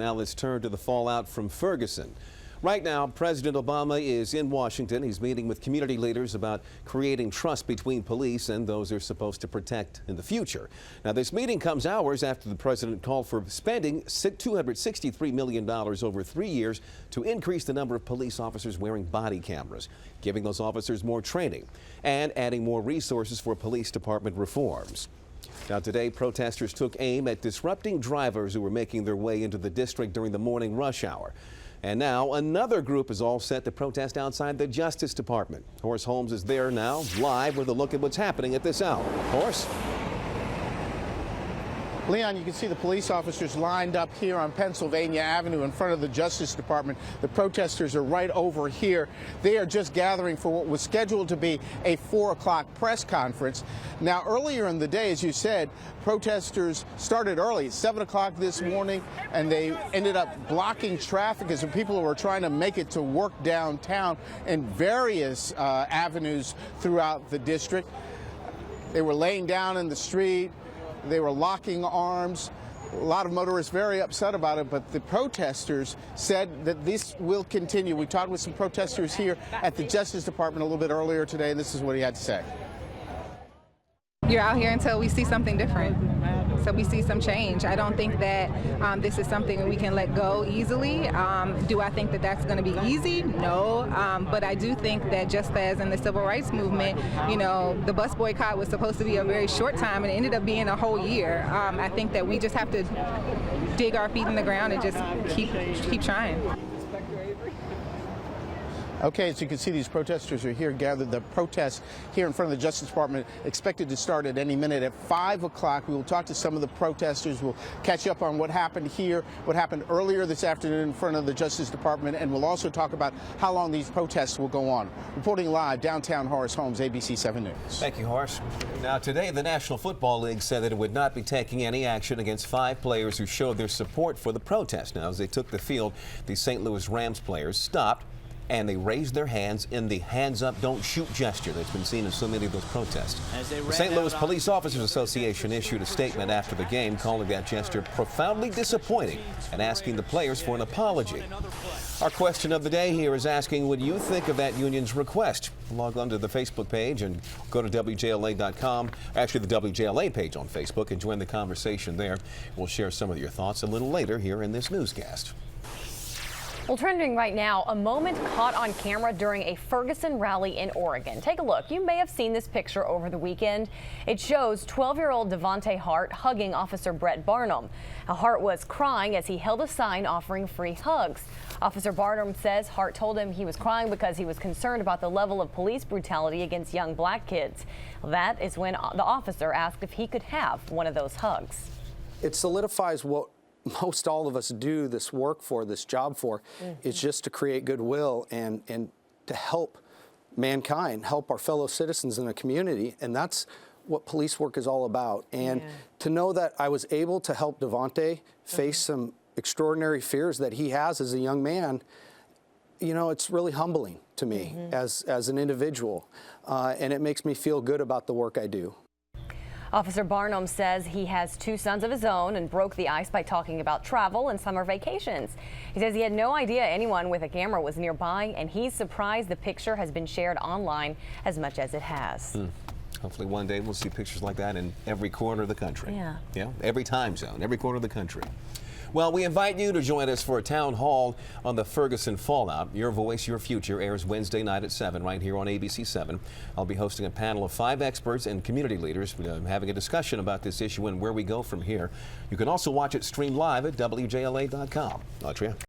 Now let's turn to the fallout from Ferguson. Right now, President Obama is in Washington. He's meeting with community leaders about creating trust between police and those they're supposed to protect in the future. Now, this meeting comes hours after the president called for spending $263 million over 3 years to increase the number of police officers wearing body cameras, giving those officers more training, and adding more resources for police department reforms. Now today, protesters took aim at disrupting drivers who were making their way into the district during the morning rush hour. And now another group is all set to protest outside the Justice Department. Horace Holmes is there now, live with a look at what's happening at this hour. Horace? Leon, you can see the police officers lined up here on Pennsylvania Avenue in front of the Justice Department. The protesters are right over here. They are just gathering for what was scheduled to be a 4 o'clock press conference. Now, earlier in the day, as you said, protesters started early, at 7 o'clock this morning, and they ended up blocking traffic as people were trying to make it to work downtown in various avenues throughout the district. They were laying down in the street. They were locking arms. A lot of motorists very upset about it, but the protesters said that this will continue. We talked with some protesters here at the Justice Department a little bit earlier today, and this is what he had to say. You're out here until we see something different, so we see some change. I don't think that this is something that we can let go easily. Do I think that that's going to be easy? No, but I do think that just as in the civil rights movement, you know, the bus boycott was supposed to be a very short time and it ended up being a whole year. I think that we just have to dig our feet in the ground and just keep trying. Okay, so you can see these protesters are here gathered. The protest here in front of the Justice Department expected to start at any minute at 5 o'clock. We will talk to some of the protesters. We'll catch up on what happened here, what happened earlier this afternoon in front of the Justice Department, and we'll also talk about how long these protests will go on. Reporting live, downtown, Horace Holmes, ABC 7 News. Thank you, Horace. Now, today, the National Football League said that it would not be taking any action against 5 players who showed their support for the protest. Now, as they took the field, the St. Louis Rams players stopped and they raised their hands in the hands up, don't shoot gesture that's been seen in so many of those protests. The St. Louis Police Officers Association issued a statement after the game calling that gesture profoundly disappointing and asking the players for an apology. Our question of the day here is asking, what do you think of that union's request? Log on to the Facebook page and go to WJLA.com, actually the WJLA page on Facebook, and join the conversation there. We'll share some of your thoughts a little later here in this newscast. Well, trending right now, a moment caught on camera during a Ferguson rally in Oregon. Take a look. You may have seen this picture over the weekend. It shows 12-year-old Devontae Hart hugging Officer Brett Barnum. Now, Hart was crying as he held a sign offering free hugs. Officer Barnum says Hart told him he was crying because he was concerned about the level of police brutality against young black kids. That is when the officer asked if he could have one of those hugs. It solidifies what most all of us do this work for, this job for, is just to create goodwill and to help mankind, help our fellow citizens in the community, and that's what police work is all about. And to know that I was able to help Devontae face some extraordinary fears that he has as a young man, you know, it's really humbling to me as an individual, and it makes me feel good about the work I do. Officer Barnum says he has 2 sons of his own and broke the ice by talking about travel and summer vacations. He says he had no idea anyone with a camera was nearby, and he's surprised the picture has been shared online as much as it has. Hopefully one day we'll see pictures like that in every corner of the country. Yeah, every time zone, every corner of the country. Well, we invite you to join us for a town hall on the Ferguson fallout. Your Voice, Your Future airs Wednesday night at 7 right here on ABC 7. I'll be hosting a panel of 5 experts and community leaders having a discussion about this issue and where we go from here. You can also watch it streamed live at WJLA.com. Autria.